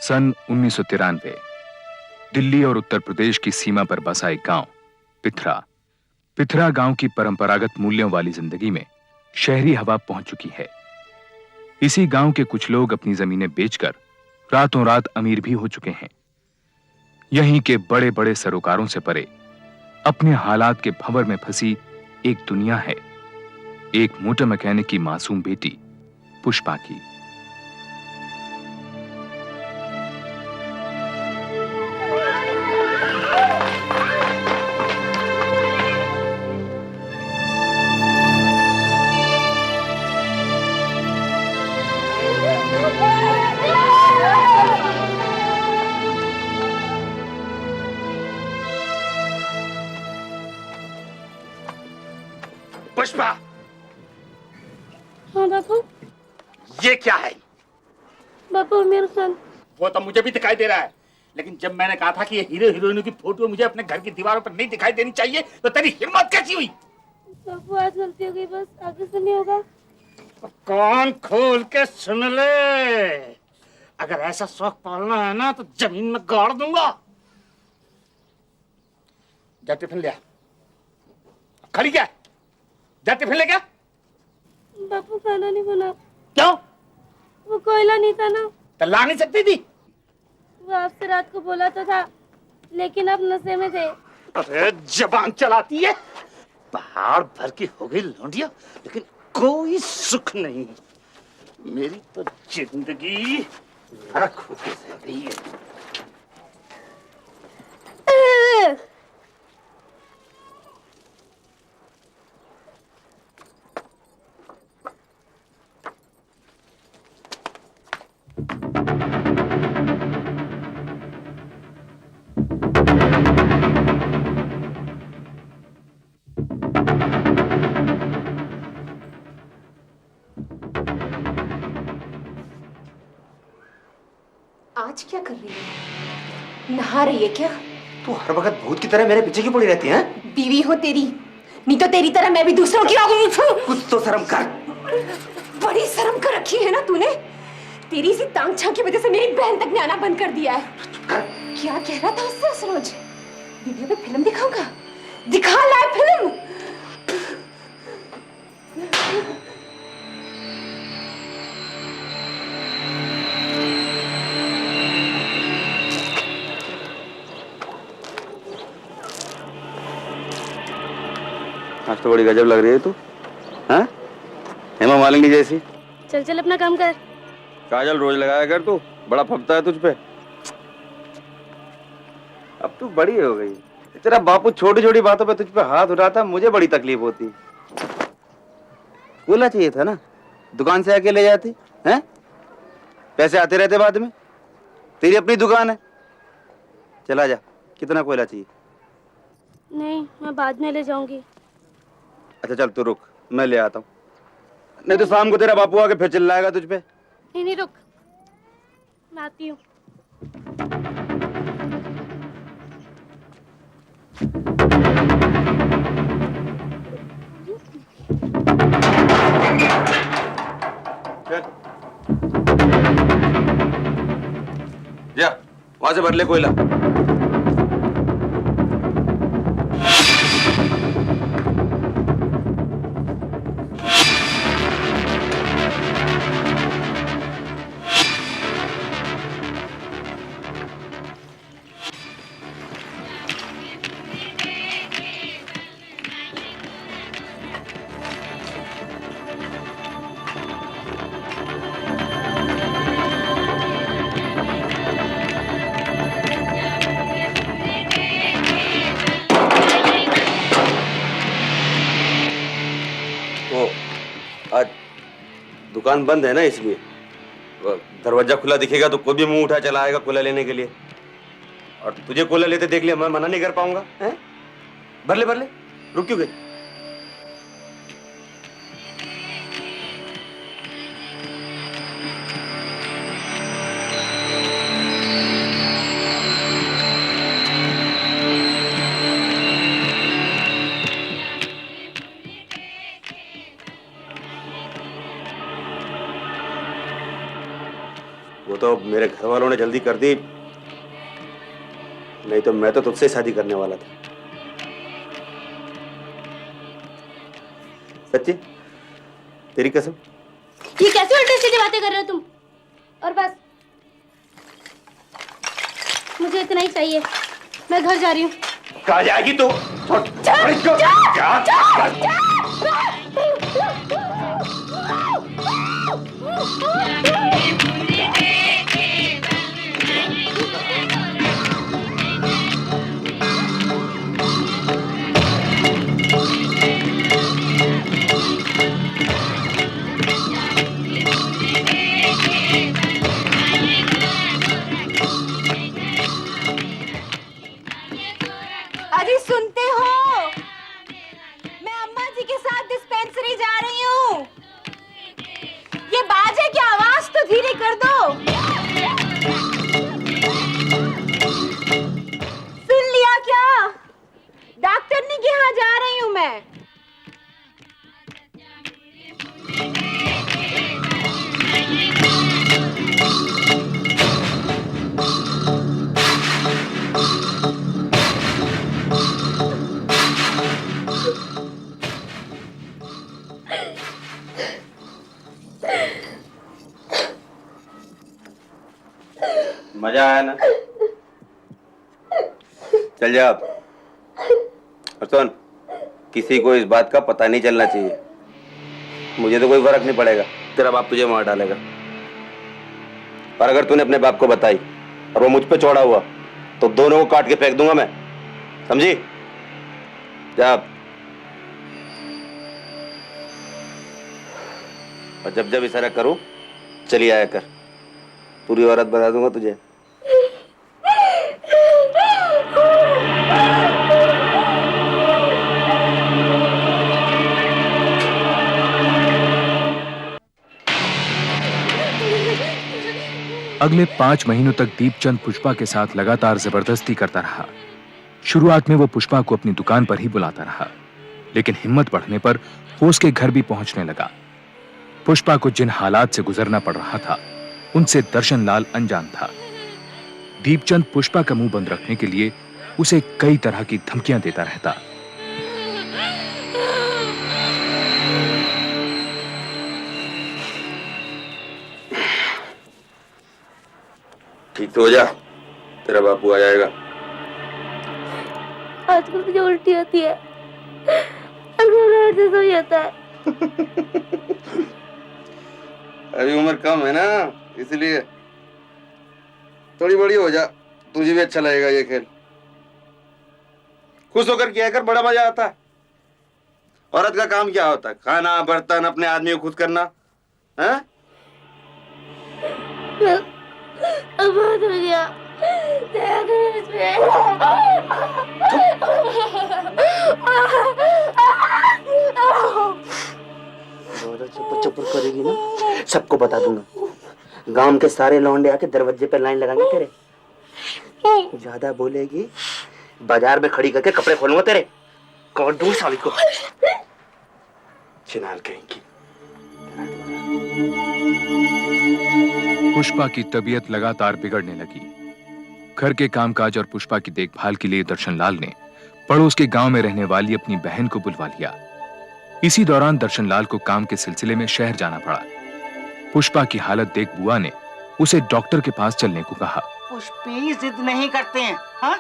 सन 1993 दिल्ली और उत्तर प्रदेश की सीमा पर बसा एक गांव पिथरा। पिथरा गांव की परंपरागत मूल्यों वाली जिंदगी में शहरी हवा पहुंच चुकी है। इसी गांव के कुछ लोग अपनी जमीनें बेचकर रातों रात अमीर भी हो चुके हैं। यहीं के बड़े बड़े सरोकारों से परे अपने हालात के भंवर में फंसी एक दुनिया है, एक मोटर मैकेनिक की मासूम बेटी पुष्पा की। पुष्पा। हाँ बापू। ये क्या है? बापू आमिर खान। वो तो मुझे भी दिखाई दे रहा है, लेकिन जब मैंने कहा था कि ये हीरो हीरोइनों की फोटो मुझे अपने घर की दीवारों पर नहीं दिखाई देनी चाहिए, तो तेरी हिम्मत कैसी हुई? बापू आज गलती हो गई, बस आगे से नहीं होगा। कान खोल के सुन ले, अगर ऐसा शौक पालना है ना तो जमीन में गाड़ दूंगा। जा टिफिन ले आ। खड़ी क्या? जा टिफिन ले क्या? बापू खाना नहीं बना। क्यों? वो कोयला नहीं था ना। तो ला नहीं सकती थी? वो आपसे रात को बोला तो था, लेकिन अब नशे में थे। अरे जबान चलाती है, पहाड़ भर की हो गई लौंडिया, लेकिन कोई सुख नहीं। मेरी तो जिंदगी नरक होके रह गई है। आज क्या कर रही है? नहा रही है क्या? तू हर वक्त भूत की तरह मेरे पीछे क्यों पड़ी रहती है? बीवी हो तेरी, नहीं तो तेरी तरह मैं भी दूसरों की हो। कुछ तो शर्म कर। बड़ी शर्म कर रखी है ना तूने। तेरी इसी टांग छां की वजह से मेरी बहन तक ने आना बंद कर दिया है। क्या कह रहा था उससे सरोज? वीडियो पे फिल्म दिखाऊंगा? दिखा लाए फिल्म। आज तो बड़ी गजब लग रही है तू, हाँ? हेमा मालिनी जैसी। चल चल अपना काम कर। काजल रोज लगाया कर तू, बड़ा फपता है तुझ पे। अब तू बड़ी हो गई, तेरा बापू छोटी छोटी बातों पे तुझ पे हाथ उठाता, मुझे बड़ी तकलीफ होती। कोयला चाहिए था ना, दुकान से आके ले जाती हैं? पैसे आते रहते बाद में, तेरी अपनी दुकान है। चला जा, कितना कोयला चाहिए? नहीं, मैं बाद में ले जाऊंगी। अच्छा चल तू रुक, मैं ले आता हूँ, नहीं तो शाम को तेरा बापू आके फिर चिल्लाएगा तुझ पे। नहीं नहीं रुक, मैं आती हूँ। जा वहां से भर ले कोयला। आज दुकान बंद है ना, इसलिए दरवाजा खुला दिखेगा तो कोई भी मुंह उठा चला आएगा कोला लेने के लिए, और तुझे कोला लेते देख लिया मैं मना नहीं कर पाऊंगा। हैं? भर ले, रुक क्यों गई? वो तो मेरे घर वालों ने जल्दी कर दी, नहीं तो मैं तो तुझसे शादी करने वाला था। सच्ची, तेरी कसम। ये कैसे उल्टी सीधी बातें कर रहे हो तुम? और बस मुझे इतना ही चाहिए, मैं घर जा रही हूँ। कहाँ जाएगी तू? अरे सुनते हो? मैं अम्मा जी के साथ डिस्पेंसरी जा रही हूँ। ये बाजे की आवाज तो धीरे कर दो। सुन लिया क्या? डॉक्टरनी के यहाँ जा रही हूँ मैं। मजा आया ना? चल जा अब। और सुन, किसी को इस बात का पता नहीं चलना चाहिए। मुझे तो कोई फर्क नहीं पड़ेगा, तेरा बाप तुझे मार डालेगा। और अगर तूने अपने बाप को बताई और वो मुझ पे चौड़ा हुआ तो दोनों को काट के फेंक दूंगा मैं, समझी? जा। और जब जब इशारा करूं चली आया कर, पूरी औरत बना दूंगा तुझे। अगले 5 महीनों तक दीपचंद पुष्पा के साथ लगातार जबरदस्ती करता रहा। शुरुआत में वो पुष्पा को अपनी दुकान पर ही बुलाता रहा, लेकिन हिम्मत बढ़ने पर वो उसके घर भी पहुंचने लगा। पुष्पा को जिन हालात से गुजरना पड़ रहा था उनसे दर्शनलाल अनजान था। दीपचंद पुष्पा का मुंह बंद रखने के लिए उसे कई तरह की धमकियां देता रहता। ठीक तो हो जा, तेरा बापू आ जाएगा। आजकल मुझे उल्टी होती है, जैसा ही होता है। अभी उम्र कम है ना, इसलिए थोड़ी बड़ी हो जा, तुझे भी अच्छा लगेगा ये खेल। खुश होकर किया कर, बड़ा मजा आता है। औरत का काम क्या होता है? खाना, बर्तन, अपने आदमी को खुद करना है? अब बहुत हो गया। चुप करेगी ना, सबको बता दूंगा। गांव के सारे लौंडे आके दरवाजे पे लाइन लगाएंगे तेरे। ज्यादा बोलेगी बाजार में खड़ी करके कपड़े खोलूंगा तेरे। कौन दूर साली को चिनाल कहेंगी। पुष्पा की तबीयत लगातार बिगड़ने लगी। घर के कामकाज और पुष्पा की देखभाल के लिए दर्शनलाल ने पड़ोस के गांव में रहने वाली अपनी बहन को बुलवा लिया। इसी दौरान दर्शनलाल को काम के सिलसिले में शहर जाना पड़ा। पुष्पा की हालत देख बुआ ने उसे डॉक्टर के पास चलने को कहा। पुष्पी जिद नहीं करते हैं, हाँ?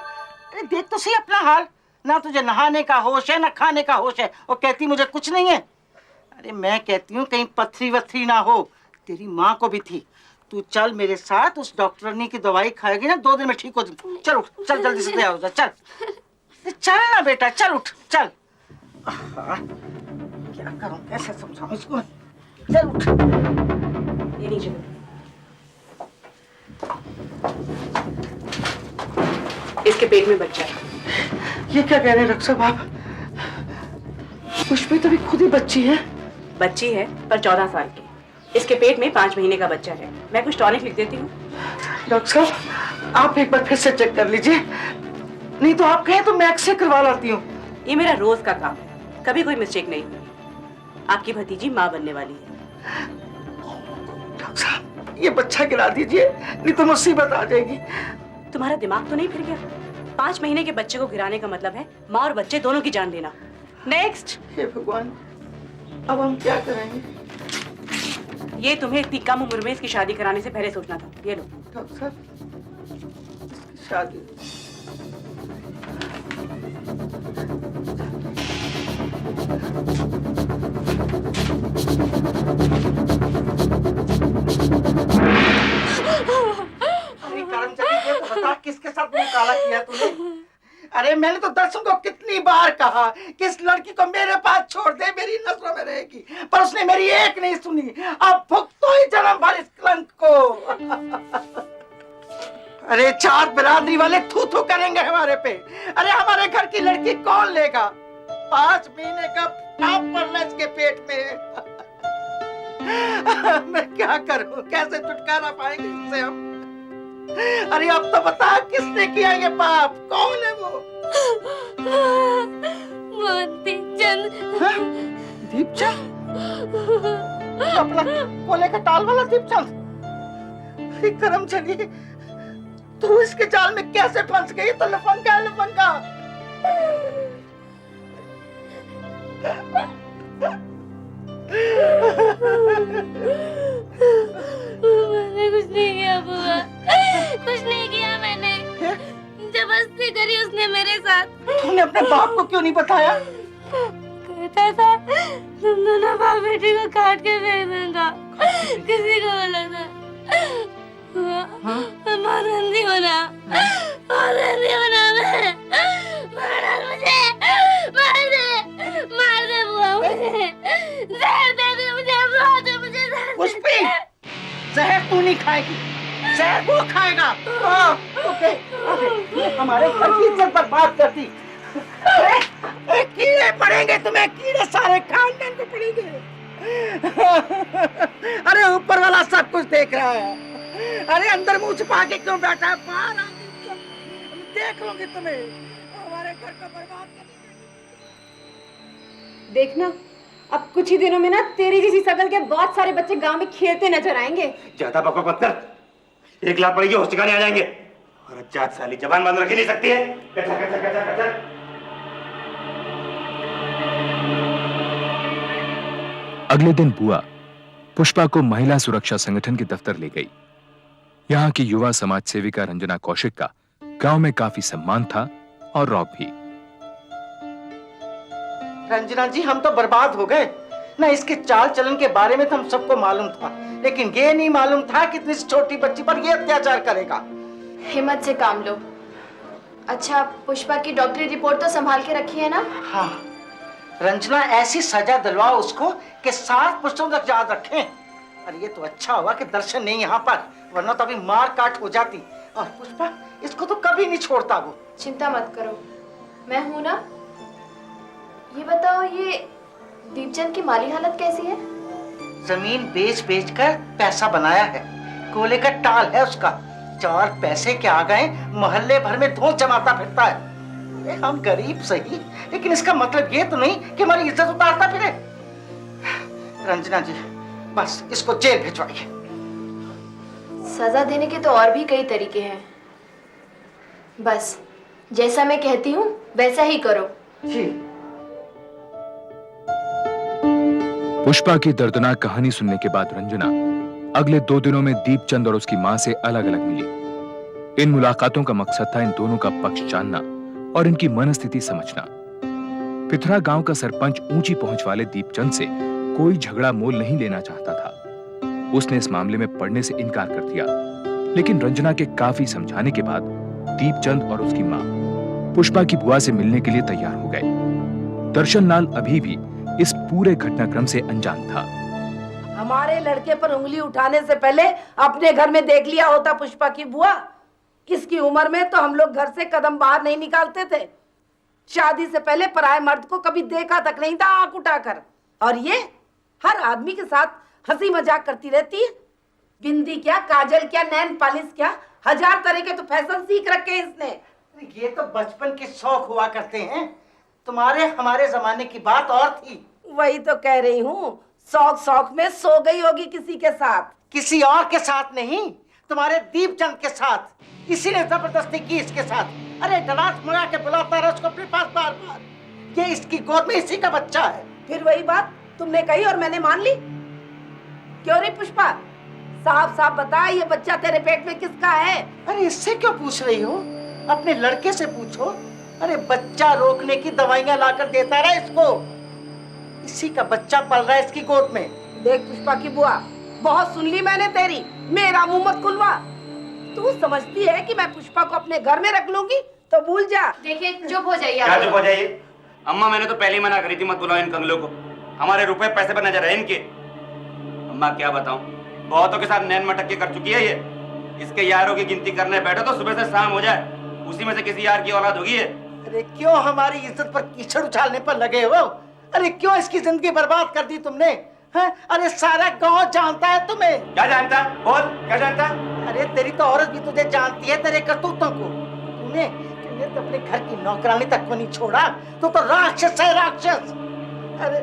अरे देख तो सही अपना हाल, ना तुझे नहाने का होश है ना खाने का होश है, और कहती मुझे कुछ नहीं है। अरे मैं कहती हूँ कहीं पथरी वथरी ना हो, तेरी माँ को भी थी। तू चल मेरे साथ, उस डॉक्टरनी की दवाई खाएगी ना 2 दिन में ठीक हो जाए। चल उठ, चल जल्दी से तैयार हो जा, चल चल ना बेटा, चल उठ चल। क्या करूं, कैसे समझाऊं इसको? चल उठ। ये नीचे इसके पेट में बच्चा है। ये क्या कह रहे हैं डॉक्टर साहब आप? पुष्पी तो भी खुद ही बच्ची है। बच्ची है पर 14 साल की। इसके पेट में 5 महीने का बच्चा है। मैं कुछ टॉनिक लिख देती हूँ। डॉक्टर साहब आप एक बार फिर से चेक कर लीजिए, नहीं तो आप कहें तो मैं एक्सरे करवा लाती हूँ। ये मेरा रोज का काम है, कभी कोई मिस्टेक नहीं हुई। आपकी भतीजी माँ बनने वाली है। डॉक्टर साहब ये बच्चा गिरा दीजिए, नहीं तो मुसीबत आ जाएगी। तुम्हारा दिमाग तो नहीं फिर गया? 5 महीने के बच्चे को गिराने का मतलब है माँ और बच्चे दोनों की जान लेना। नेक्स्ट। हे भगवान, अब हम क्या करेंगे? ये तुम्हें इतनी कम उम्र में इसकी शादी कराने से पहले सोचना था। ये लो। डॉक्टर साहब, इसकी शादी बता, किसके साथ मुकाला किया तूने? अरे मैंने तो दर्शन को कितनी बार कहा कि इस लड़की को मेरे पास छोड़ दे, मेरी नजरों में रहेगी, पर उसने मेरी एक नहीं सुनी। अब भुगतो ही जन्म भर इस कलंक को। अरे 4 बिरादरी वाले थू थू करेंगे हमारे पे। अरे हमारे घर की लड़की कौन लेगा? 5 महीने का पाप पड़ना इसके पेट में। मैं क्या करूं? कैसे छुटकारा पाएंगे इससे हम? अरे अब तो बता, किसने किया ये पाप? कौन है वो? दीपचंद। दीपचंद? अपना कोले का टाल वाला दीपचंद? अरे करम चली, तू इसके जाल में कैसे फंस गई? तो लफंगा है, लफंगा। मैंने कुछ नहीं किया बुआ, कुछ नहीं किया मैंने। जबरदस्ती करी उसने मेरे साथ। तूने अपने बाप को क्यों नहीं बताया? कहता था तुम दोनों बाप बेटी को काट के फेंक दूंगा, किसी को बोला था। मार रंदी बना, मार रंदी बना। मैं मार मुझे, मार दे बुआ मुझे, जहर दे दे मुझे, मार दे मुझे जहर। पुष्पी, जहर तू नहीं खाएगी, जहर वो खाएगा। ओके, हमारे घर की इज्जत बर्बाद कर दी। कीड़े पड़ेंगे तुम्हें, कीड़े सारे खानदान को पड़ेंगे। अरे ऊपर वाला सब कुछ देख रहा है। अरे अंदर मुंह छुपा के क्यों बैठा है? बाहर आके देख लोगे तुम्हें, हमारे घर को बर्बाद कर देंगे। देखना, अब कुछ ही दिनों में ना तेरी जैसी शकल के बहुत सारे बच्चे गांव में खेलते नजर आएंगे। ज्यादा बकवास मत कर, 1 लाख पड़ेगी, होश ठिकाने आ जाएंगे। और अच्छा साली जबान बंद रख ही नहीं सकती है। कचर कचर कचर कचर। अगले दिन बुआ पुष्पा को महिला सुरक्षा संगठन के दफ्तर ले गई। यहाँ की युवा समाज सेविका रंजना कौशिक का गांव में काफी सम्मान था और रौब भी। रंजना जी, हम तो बर्बाद हो गए ना। इसके चाल चलन के बारे में तो हम सबको मालूम था, लेकिन ये नहीं मालूम था कि इतनी छोटी बच्ची पर ये अत्याचार करेगा। हिम्मत से काम लो। अच्छा, पुष्पा की डॉक्टरी रिपोर्ट तो संभाल के रखी है ना? हाँ रंजना, ऐसी सजा दिलवाओ उसको कि 7 पुष्पों तक याद रखें। और ये तो अच्छा हुआ कि दर्शन नहीं यहाँ पर, वरना तो अभी मार काट हो जाती। और पुष्पा, इसको तो कभी नहीं छोड़ता वो। चिंता मत करो, मैं हूं ना। ये बताओ, ये दीपचंद की माली हालत कैसी है? जमीन बेच बेच कर पैसा बनाया है, कोले का टाल है उसका। 4 पैसे के आ गए, मोहल्ले भर में धूल जमाता फिरता है। हम गरीब सही, लेकिन इसका मतलब ये तो नहीं कि हमारी इज्जत उतारता फिरे। रंजना जी, बस इसको जेल भिजवाइए। सजा देने के तो और भी कई तरीके हैं, बस जैसा मैं कहती हूँ वैसा ही करो। जी। पुष्पा की दर्दनाक कहानी सुनने के बाद रंजना अगले 2 दिनों में दीपचंद और उसकी मां से अलग अलग मिली। इन मुलाकातों का मकसद था इन दोनों का पक्ष जानना और इनकी मनस्थिति समझना। पिथरा गांव का सरपंच ऊंची पहुंच वाले दीपचंद से कोई झगड़ा मोल नहीं लेना चाहता था। उसने इस मामले में पढ़ने से इनकार कर दिया, लेकिन रंजना के काफी समझाने के बाद दीपचंद और उसकी मां पुष्पा की बुआ से मिलने के लिए तैयार हो गए। दर्शन लाल अभी भी इस पूरे घटनाक्रम से अनजान था। हमारे लड़के पर उंगली उठाने से पहले अपने घर में देख लिया होता पुष्पा की बुआ। इसकी उम्र में तो हम लोग घर से कदम बाहर नहीं निकालते थे। शादी से पहले पराये मर्द को कभी देखा तक नहीं था आंख उठाकर। और ये हर आदमी के साथ हंसी मजाक करती रहती है। बिंदी क्या, काजल क्या, नैन पालिश क्या, 1000 तरह के तो फैशन सीख रखे हैं इसने। ये तो बचपन के शौक हुआ करते हैं, तुम्हारे हमारे जमाने की बात और थी। वही तो कह रही हूँ, शौक शौक में सो गई होगी किसी के साथ। किसी और के साथ नहीं, तुम्हारे दीपचंद के साथ। इसी ने जबरदस्ती की इसके साथ। अरे डरास मंगा के बुलाता रहा उसको अपने पास बार बार। ये इसकी गोद में इसी का बच्चा है। फिर वही बात तुमने कही और मैंने मान ली। क्यों रे पुष्पा, साफ साफ बता, ये बच्चा तेरे पेट में किसका है? अरे इससे क्यों पूछ रही हो? अपने लड़के से पूछो। अरे बच्चा रोकने की दवाइयां लाकर देता रहा इसको। इसी का बच्चा पल रहा है इसकी गोद में। देख पुष्पा की बुआ, बहुत सुन ली मैंने तेरी, मेरा मुंह मत खुलवा। तू समझती है कि मैं पुष्पा को अपने घर में रख लूंगी? तो भूल जा। देखिए चुप हो जाइए। क्या चुप हो जाइए? अम्मा मैंने तो पहले ही मना करी थी, मत बुलाओ इन कंगलों को। हमारे रुपए पैसे पर नजर है इनके। अम्मा क्या बताऊं, बहुतों के साथ नैन मटक के कर चुकी है ये। इसके यारों की गिनती करने बैठो तो सुबह से शाम हो जाए, उसी में से किसी यार की औलाद होगी ये। अरे क्यों हमारी इज्जत पर कीचड़ उछालने पर लगे हो? अरे क्यों इसकी जिंदगी बर्बाद कर दी तुमने? हैं? अरे सारा गांव जानता है तुम्हें। क्या जानता है? बोल, क्या जानता है? अरे तेरी तो औरत भी तुझे जानती है, तेरे करतूतों को। तूने तो अपने घर की नौकरानी तक को नहीं छोड़ा। तू तो राक्षस है, राक्षस। अरे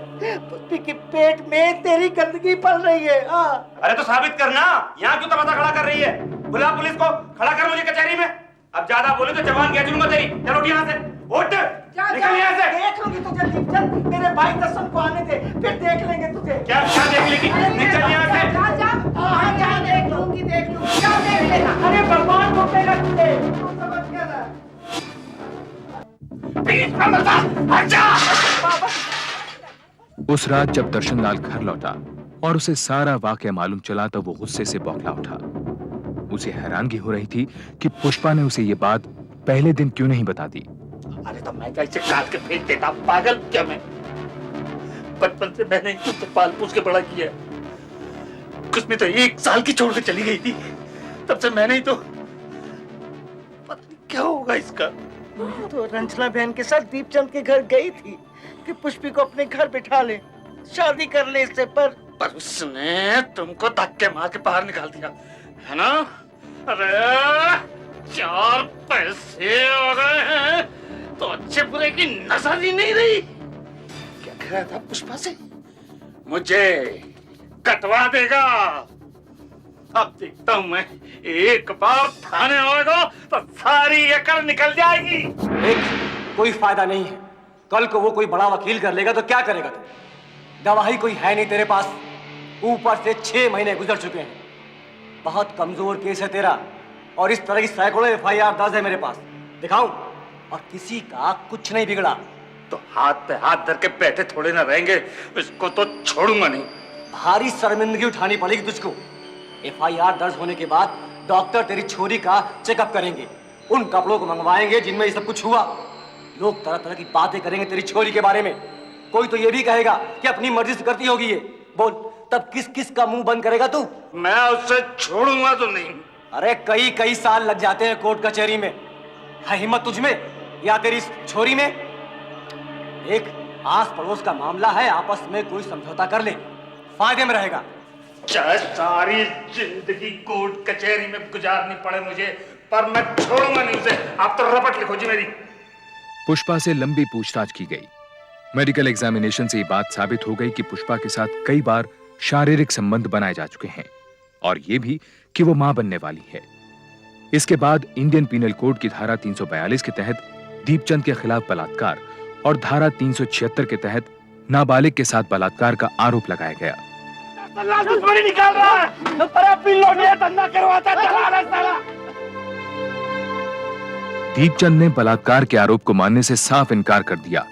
पुष्पी के पेट में तेरी गंदगी पल रही है। अरे तो साबित करना, यहाँ क्यों तमाशा खड़ा कर रही है? बुला पुलिस को, खड़ा कर मुझे कचहरी में। अब ज्यादा बोले तो जवान खींच लूंगा तेरी। चलो यहाँ से, उठ, निकल यहाँ से। देख लूंगी तुझे दीपचंद, मेरे भाई दर्शन को आने दे, फिर देख लेंगे तुझे। क्या क्या देख लेगी? निकल यहाँ से। जा जा, हाँ जा, देख लूंगी, क्या देख लेना। अरे भगवान को पेगा तुझे, तू समझ गया ना? उस रात जब दर्शनलाल घर लौटा और उसे सारा वाकया मालूम चला तो वो गुस्से से बौखला उठा। उसे हैरानगी हो रही थी कि पुष्पा ने उसे ये बात पहले दिन क्यों नहीं बता दी। अरे तो मैं कैसे काट के फेंक देता, पागल क्या मैं? बचपन से मैंने तुझसे पाल पोस के बड़ा किया। कुछ में तो 1 साल की छोड़ के चली गई थी, तब से मैंने ही तो। पता नहीं क्या होगा इसका। तो रंजना बहन के साथ दीपचंद के घर गई थी कि पुष्पी को अपने घर बिठा ले, शादी कर ले इससे। पर उसने तुमको धक्के मार के बाहर निकाल दिया है ना? अरे 4 पैसे हो गए हैं तो अच्छे बुरे की नजर ही नहीं रही। क्या कह रहा था पुष्पा से? मुझे कटवा देगा। अब देखता हूं मैं, एक बार थाने आएगा तो सारी एकड़ निकल जाएगी। कोई फायदा नहीं है। कल को वो कोई बड़ा वकील कर लेगा तो क्या करेगा तू? गवाही कोई है नहीं तेरे पास, ऊपर से 6 महीने गुजर चुके हैं। बहुत कमजोर केस है तेरा, और इस तरह की सैकड़ों FIR दर्ज है मेरे पास। दिखाऊं? और किसी का कुछ नहीं बिगड़ा। तो हाथ पे हाथ धर के बैठे थोड़े ना रहेंगे, इसको तो छोड़ूंगा नहीं। भारी शर्मिंदगी उठानी पड़ेगी तुझको। FIR दर्ज होने के बाद डॉक्टर तेरी छोरी का चेकअप करेंगे, उन कपड़ों को मंगवाएंगे जिनमें ये सब कुछ हुआ। लोग तरह तरह की बातें करेंगे तेरी छोरी के बारे में। कोई तो ये भी कहेगा कि अपनी मर्जी से करती होगी ये। बोल, तब किस किस का मुंह बंद करेगा तू? मैं उसे छोड़ूंगा तो नहीं। अरे कई साल लग जाते हैं कोर्ट कचहरी में। है हिम्मत तुझमें या तेरी छोरी में? एक आस पड़ोस का मामला है, आपस में कोई समझौता कर ले, फायदे में रहेगा। चाहे सारी जिंदगी कोर्ट कचहरी में गुजारनी पड़े मुझे, पर मैं छोड़ूंगा नहीं उसे। आप तो रपट लिखो जी मेरी। पुष्पा से लंबी पूछताछ की गई। मेडिकल एग्जामिनेशन से ये बात साबित हो गई कि पुष्पा के साथ कई बार शारीरिक संबंध बनाए जा चुके हैं, और ये भी कि वो मां बनने वाली है। इसके बाद इंडियन पीनल कोड की धारा 342 के तहत दीपचंद के खिलाफ बलात्कार और धारा 376 के तहत नाबालिग के साथ बलात्कार का आरोप लगाया गया। निकाल रहा है, पर अपनी लौंडिया धंधा करवाता चला रहा साला। दीपचंद ने बलात्कार के आरोप को मानने से साफ इनकार कर दिया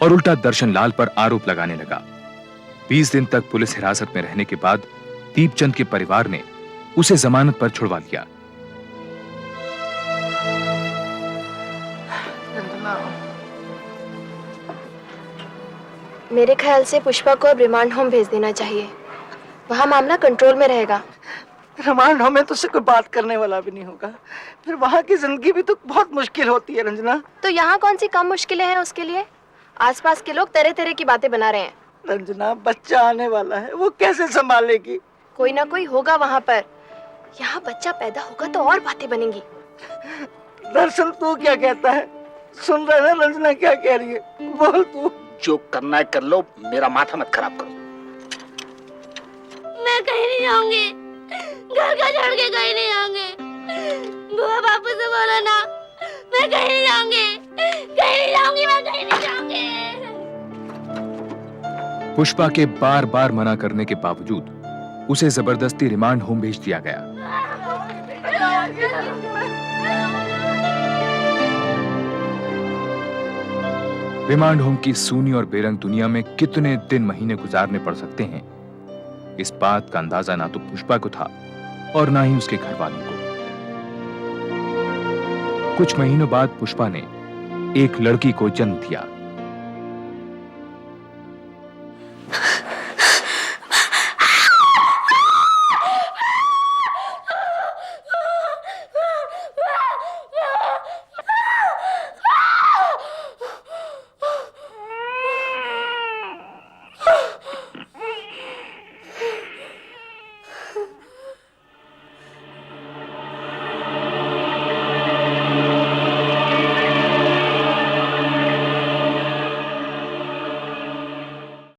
और उल्टा दर्शनलाल पर आरोप लगाने लगा। 20 दिन तक पुलिस हिरासत में रहने के बाद दीपचंद के परिवार ने उसे जमानत पर छुड़वा लिया। मेरे ख्याल से पुष्पा को अब रिमांड होम भेज देना चाहिए, वहाँ मामला कंट्रोल में रहेगा। रिमांड होम में तो उससे कोई बात करने वाला भी नहीं होगा, फिर वहाँ की जिंदगी भी तो बहुत मुश्किल होती है रंजना। तो यहाँ कौन सी कम मुश्किलें हैं उसके लिए? आसपास के लोग तरह तरह की बातें बना रहे हैं। रंजना, बच्चा आने वाला है, वो कैसे संभालेगी? कोई ना कोई होगा वहाँ पर। यहाँ बच्चा पैदा होगा तो और बातें बनेंगी। दर्शन, तू क्या कहता है? सुन रहे ना रंजना क्या कह रही है? बोल तू। जो करना है कर लो, मेरा माथा मत खराब करो। मैं कहीं नहीं जाऊंगी। घर का छोड़ के कहीं नहीं जाऊंगी। बुआ बापू से बोलो ना, मैं कहीं नहीं जाऊंगी, कहीं नहीं जाऊंगी, मैं कहीं नहीं जाऊंगी। पुष्पा के बार बार मना करने के बावजूद उसे जबरदस्ती रिमांड होम भेज दिया गया। रिमांड होम की सूनी और बेरंग दुनिया में कितने दिन महीने गुजारने पड़ सकते हैं, इस बात का अंदाजा ना तो पुष्पा को था और ना ही उसके घर वालों को। कुछ महीनों बाद पुष्पा ने एक लड़की को जन्म दिया।